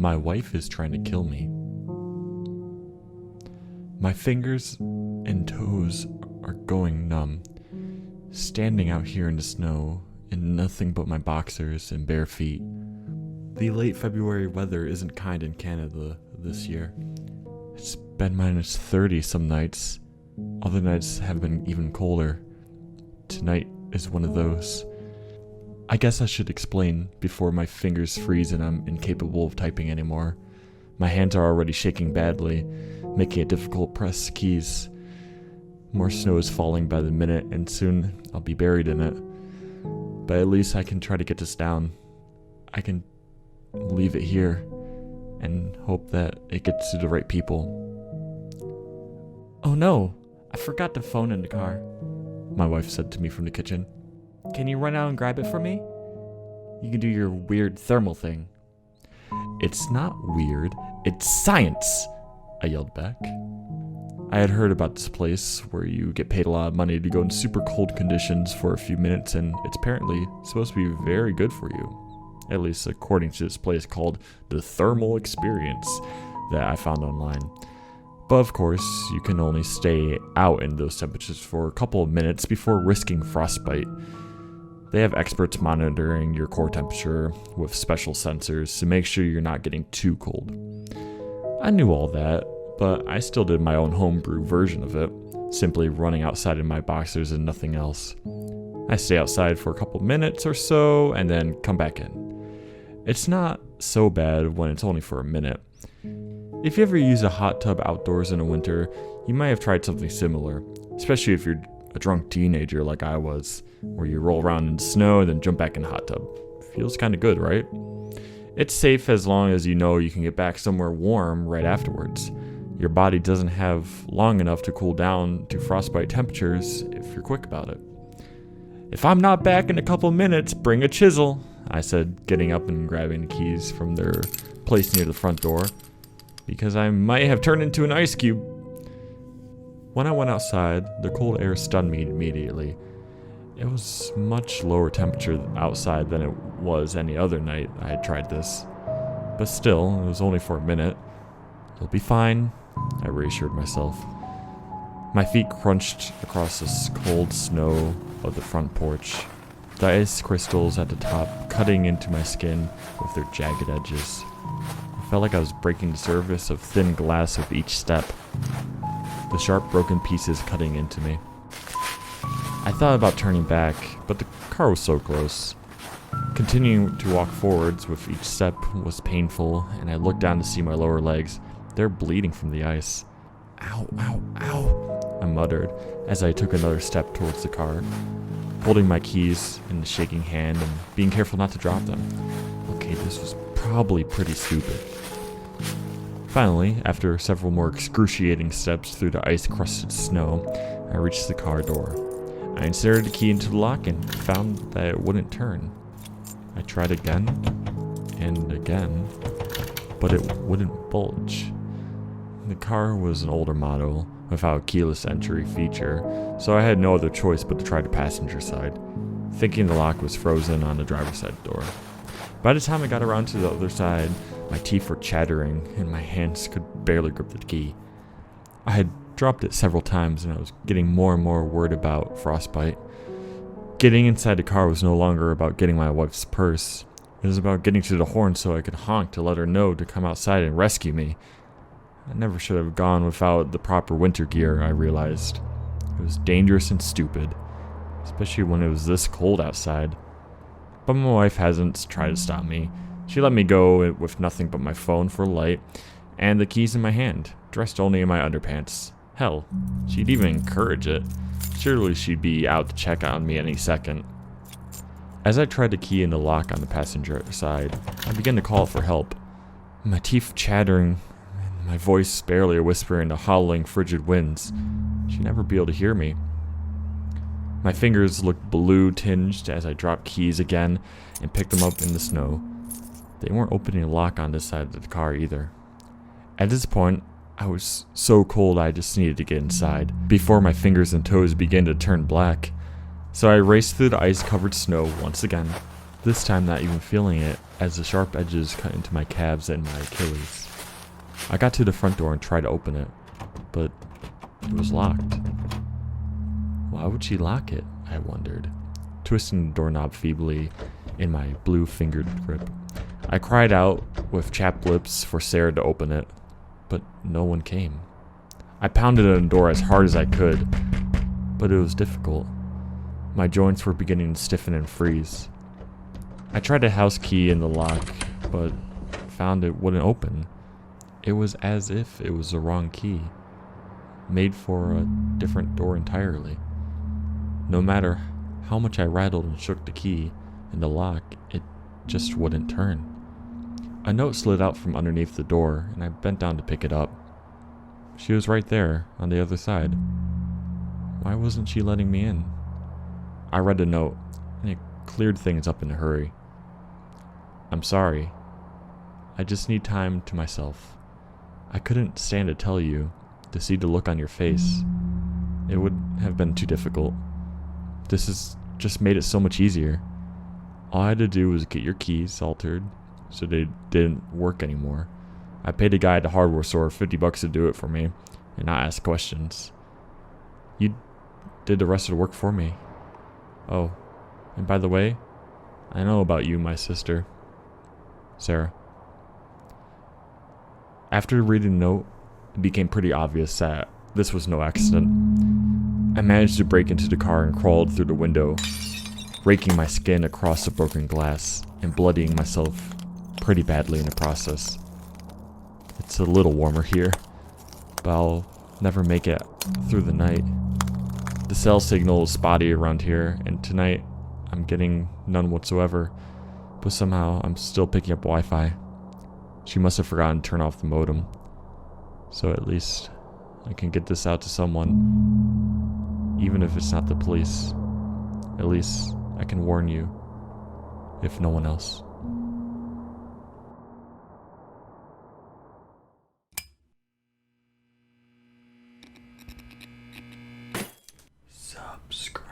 My wife is trying to kill me. My fingers and toes are going numb. Standing out here in the snow in nothing but my boxers and bare feet. The late February weather isn't kind in Canada this year. It's been minus 30 some nights. Other nights have been even colder. Tonight is one of those. I guess I should explain before my fingers freeze and I'm incapable of typing anymore. My hands are already shaking badly, making it difficult to press keys. More snow is falling by the minute, and soon I'll be buried in it. But at least I can try to get this down. I can leave it here and hope that it gets to the right people. Oh no, I forgot the phone in the car, my wife said to me from the kitchen. Can you run out and grab it for me? You can do your weird thermal thing. It's not weird, it's science, I yelled back. I had heard about this place where you get paid a lot of money to go in super cold conditions for a few minutes, and it's apparently supposed to be very good for you. At least according to this place called the Thermal Experience that I found online. But of course, you can only stay out in those temperatures for a couple of minutes before risking frostbite. They have experts monitoring your core temperature with special sensors to make sure you're not getting too cold. I knew all that, but I still did my own homebrew version of it, simply running outside in my boxers and nothing else. I stay outside for a couple minutes or so and then come back in. It's not so bad when it's only for a minute. If you ever use a hot tub outdoors in the winter, you might have tried something similar, especially if you're a drunk teenager like I was, where you roll around in the snow and then jump back in the hot tub. Feels kind of good, right? It's safe as long as you know you can get back somewhere warm right afterwards. Your body doesn't have long enough to cool down to frostbite temperatures if you're quick about it. If I'm not back in a couple minutes, bring a chisel, I said, getting up and grabbing the keys from their place near the front door, because I might have turned into an ice cube. When I went outside, the cold air stunned me immediately. It was much lower temperature outside than it was any other night I had tried this. But still, it was only for a minute. You'll be fine, I reassured myself. My feet crunched across the cold snow of the front porch, the ice crystals at the top cutting into my skin with their jagged edges. I felt like I was breaking the surface of thin glass with each step, the sharp broken pieces cutting into me. I thought about turning back, but the car was so close. Continuing to walk forwards with each step was painful, and I looked down to see my lower legs. They're bleeding from the ice. Ow, ow, ow, I muttered as I took another step towards the car, holding my keys in the shaking hand and being careful not to drop them. Okay, this was probably pretty stupid. Finally, after several more excruciating steps through the ice-crusted snow, I reached the car door. I inserted the key into the lock and found that it wouldn't turn. I tried again and again, but it wouldn't budge. The car was an older model without a keyless entry feature, so I had no other choice but to try the passenger side, thinking the lock was frozen on the driver's side door. By the time I got around to the other side, my teeth were chattering and my hands could barely grip the key. I had dropped it several times and I was getting more and more worried about frostbite. Getting inside the car was no longer about getting my wife's purse. It was about getting to the horn so I could honk to let her know to come outside and rescue me. I never should have gone without the proper winter gear, I realized. It was dangerous and stupid, especially when it was this cold outside. But my wife hasn't tried to stop me. She let me go with nothing but my phone for light and the keys in my hand, dressed only in my underpants. Hell, she'd even encourage it. Surely she'd be out to check on me any second. As I tried to key in the lock on the passenger side, I began to call for help. My teeth chattering, and my voice barely a whisper in the howling, frigid winds. She'd never be able to hear me. My fingers looked blue-tinged as I dropped keys again and picked them up in the snow. They weren't opening the lock on this side of the car either. At this point, I was so cold I just needed to get inside before my fingers and toes began to turn black. So I raced through the ice-covered snow once again, this time not even feeling it as the sharp edges cut into my calves and my Achilles. I got to the front door and tried to open it, but it was locked. Why would she lock it? I wondered, twisting the doorknob feebly in my blue-fingered grip. I cried out with chapped lips for Sarah to open it, but no one came. I pounded on the door as hard as I could, but it was difficult. My joints were beginning to stiffen and freeze. I tried a house key in the lock, but found it wouldn't open. It was as if it was the wrong key, made for a different door entirely. No matter how much I rattled and shook the key in the lock, it just wouldn't turn. A note slid out from underneath the door, and I bent down to pick it up. She was right there, on the other side. Why wasn't she letting me in? I read the note, and it cleared things up in a hurry. I'm sorry. I just need time to myself. I couldn't stand to tell you, to see the look on your face. It would have been too difficult. This has just made it so much easier. All I had to do was get your keys altered so they didn't work anymore. I paid a guy at the hardware store $50 to do it for me and not ask questions. You did the rest of the work for me. Oh, and by the way, I know about you, my sister, Sarah. After reading the note, it became pretty obvious that this was no accident. I managed to break into the car and crawled through the window, raking my skin across the broken glass and bloodying myself pretty badly in the process. It's a little warmer here, but I'll never make it through the night. The cell signal is spotty around here, and tonight I'm getting none whatsoever, but somehow I'm still picking up Wi-Fi. She must have forgotten to turn off the modem, so at least I can get this out to someone, even if it's not the police. At least I can warn you, if no one else. Subscribe.